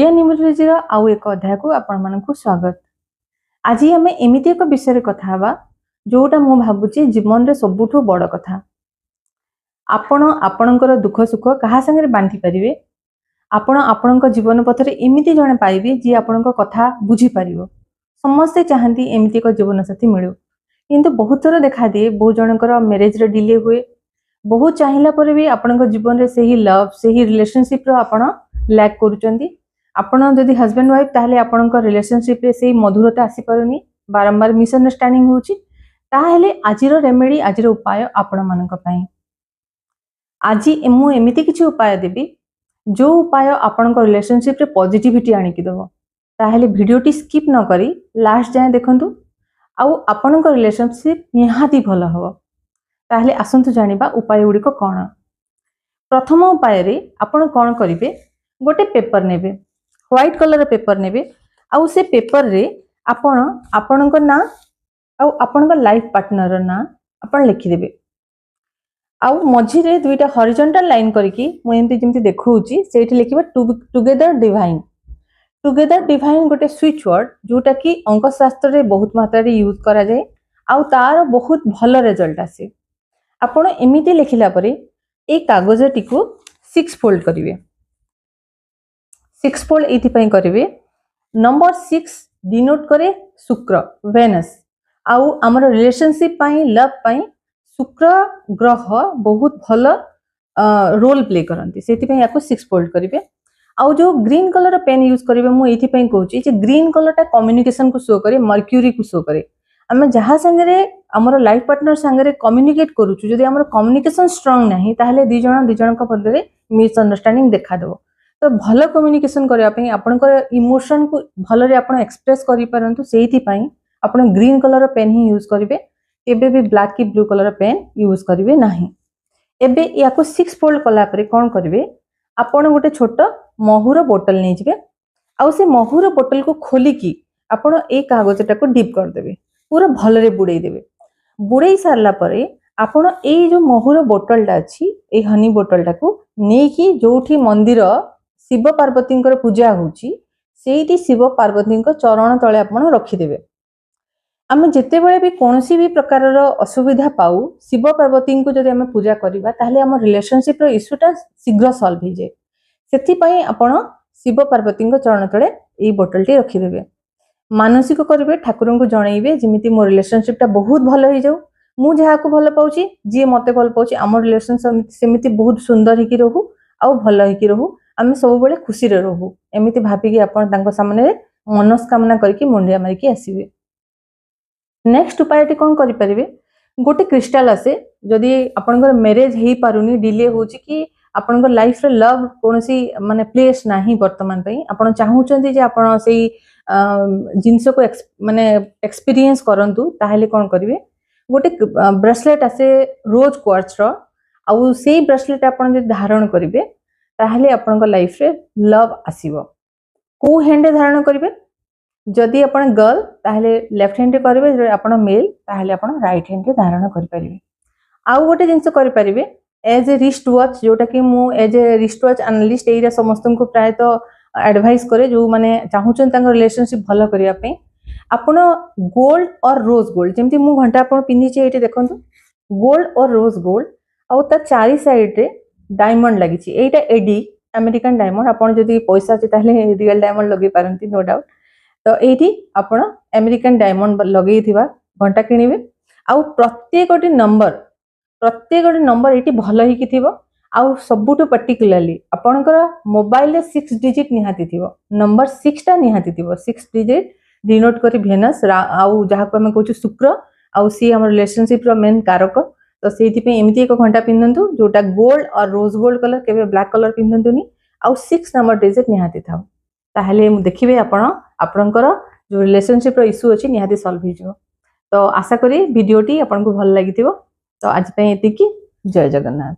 Odia numerology आउ एक अध्याय को आपण मानकु स्वागत। आज आम एमती एक विषय कथा हवा जोटा मु भाबुची जीवन रे सबुठु बड़ कथा। आपण आपणकर दुख सुख कहा संगे बांटी परिवे। आपण आपणक जीवन पथरे एमिति जणे पाइबे जी आपणक कथा बुझी परिवो। समस्ते चाहती एमिति एक जीवन साथी मिलू, किंतु बहुत थर देखा दिए बहुत जनकर मैरिज रे डिले हुए। बहुत चाहिला पर भी आपणक जीवन रे सही लव सही रिलेशनशिप रो आपण लैक करूचंती। आपण जदि हस्बैंड वाइफ ताहले आपणक रिलेशनशिप रे सही मधुरता आसी पारुनी, बारंबार मिसअंडरस्टैंडिंग होची। ताहले आजिरो रेमेडी आजिरो उपाय आपण मानक पई आज मु एमिति किछि उपाय देबी जो उपाय आपणक रिलेशनशिप रे पॉजिटिविटी आनी कि दबो। ताहले वीडियोटी स्किप न करी लास्ट जाए देखंतु आउ आपणक रिलेशनशिप निहाती भलो हबो। ताहले आसंतु जानिबा उपाय गुडी को कोन। प्रथम उपाय रे आपण कोन करिवे, गोटे पेपर नेबे, व्हाइट कलर पेपर नेबे। आउ से पेपर रे आपण आपणक ना आउ आपणक लाइफ पार्टनर ना आपण लिखि देबे। आउ मझी रे दुईटा हॉरिजॉन्टल लाइन करके मु एमती जेमती देखौची सेठी लिखिबा टुगेदर डिवाइन। टुगेदर डिवाइन गोटे स्विच वर्ड जोटा कि अंक शास्त्र रे बहुत मात्रा रे यूज करा जाए आउ तार बहुत भलो रिजल्ट आसे। आपण एमिति लिखिला परे ए कागजटी को 6 फोल्ड करिवे। 6 फोल्ड एथि पई करिवे। नंबर 6 डिनोट करे शुक्र वेनस। आउ हमर रिलेशनशिप पई लव पई शुक्र ग्रह बहुत भलो रोल प्ले करंती, सेति पई याको 6 फोल्ड करिवे। आउ जो ग्रीन कलर पेन यूज करिवे मु एथि पई कहूची जे ग्रीन कलर टा कम्युनिकेशन को शो करे, मर्क्यूरी को शो करे। आमे जहा संगे हमर लाइफ पार्टनर संगे कम्युनिकेट करूछु, जदि हमर कम्युनिकेशन स्ट्रांग नाही ताहले दी जण का पदरे मिसअंडरस्टैंडिंग देखा देबो। तो भलो कम्युनिकेशन करबा पई आपनकर इमोशन को भलो रे आपण एक्सप्रेस करि परंतु सेति पई आपण ग्रीन कलर पेन ही यूज करिवे। केबे भी ब्लैक की ब्लू कलर पेन यूज करिवे नाही। एबे याको 6 फोल्ड कला परे कोन करिवे, आपण गोटे छोट महुर बोतल नै जिवे। आउ से महुर बोतल को खोली की आपण ए कागजटा को डिप कर देबे, पूरा भलो रे बुड़ाई देबे। बुड़ाई सारला परे आपण ए जो महुर बोतलटा अछि ए हनी बोतलटा को नेकी जोठी मंदिर शिव पार्वती पूजा होची सेठी शिव पार्वती चरण तले आपण रखी देबे। आमे जेते बेले भी कोनोसी भी प्रकार रो असुविधा पाऊ शिव पार्वती को जदि आमे पूजा करिबा ताहले हमर रिलेशनशिप रो इश्यूटा शीघ्र सॉल्व हो जाए। सेति पई आपण शिव पार्वती चरण तले ए बोतलटी रखी देबे। मानसिक करिवे, ठाकुर को जणाइबे जेमिति मो रिलेशनशिपटा बहुत भलो हो जाऊ। मु जहा को भलो पाउची, जे मते भलो पाउची, हमर रिलेशनशिप सेमिति बहुत सुंदर हिकी रहू आउ भलो हिकी रहू। आमे सब बेले खुशी रे रहू एमिति भाबी कि आपण तांको सामने मनस्कामना करके मुंडिया मारी के आसीबे। नेक्स्ट उपायटी कोन करि परिबे, गोटे क्रिस्टल आसे जदि आपनकर मैरिज हेई पारुनी, डिले होची कि आपनकर लाइफ रे लव कोनोसी माने प्लेस नाही वर्तमान पई, आपण चाहूचंती जे आपण सेई जिंस को माने एक्सपीरियंस करंतु, ताहले कोन करिवे, गोटे ब्रेसलेट आसे रोज क्वार्ट्ज रो। आउ सेई ब्रेसलेट आपण जे धारण करिवे ताहले आपनकर लाइफ रे लव आसीबो। को हैंड धारण करिवे, जदि आपण गर्ल ताहले लेफ्ट हैंड करिवे, जदि आपण मेल ताहले आपण राइट हैंड धारण करि परिवे। आउ गोटे जिंस करि परिवे एज ए रिस्ट वॉच, जोटा कि मु एज ए रिस्ट वॉच एनालिस्ट एरा समस्त को प्राय तो एडवाइस करे जो माने चाहूचन तांग रिलेशनशिप भलो करिया पे। आपण गोल्ड और रोज गोल्ड जेमति मु घंटा आपण पिन्नी चे एटे देखंतु, गोल्ड और रोज गोल्ड आउ ता चारि साइड रे डायमंड लागि छि। एटा एडी अमेरिकन डायमंड, आपण जदि पैसा छै ताहले रियल डायमंड लगे पारंती, नो डाउट। तो एठी आपण अमेरिकन डायमंड लगेई थिबा घंटा किनिबे। आउ प्रत्येकटी नंबर एठी भलो ही कि थिबो। आउ सबुटो पर्टिकुलरली आपनकर मोबाइल रे 6 डिजिट निहाती थिबो, नंबर 6 टा निहाती थिबो। 6 डिजिट डिनोट करी वेनस आउ जहा को हम कहू शुक्र आउ सी हमर रिलेशनशिप रो मेन कारक। तो सेति पे एमिति एक घंटा पिनंतु जोटा गोल्ड और रोज गोल्ड कलर, केबे ब्लैक कलर पिनंतुनी। आउ 6 नंबर डिजिट निहाती थाउ, ताहले देखिबे आपणकर जो रिलेशनशिप रो इश्यू अछि निहाती सॉल्व हो जिवो। तो आशा करी वीडियोटी आपन को भल लागिथिबो। तो आज पे एतिकी, जय जगन्नाथ।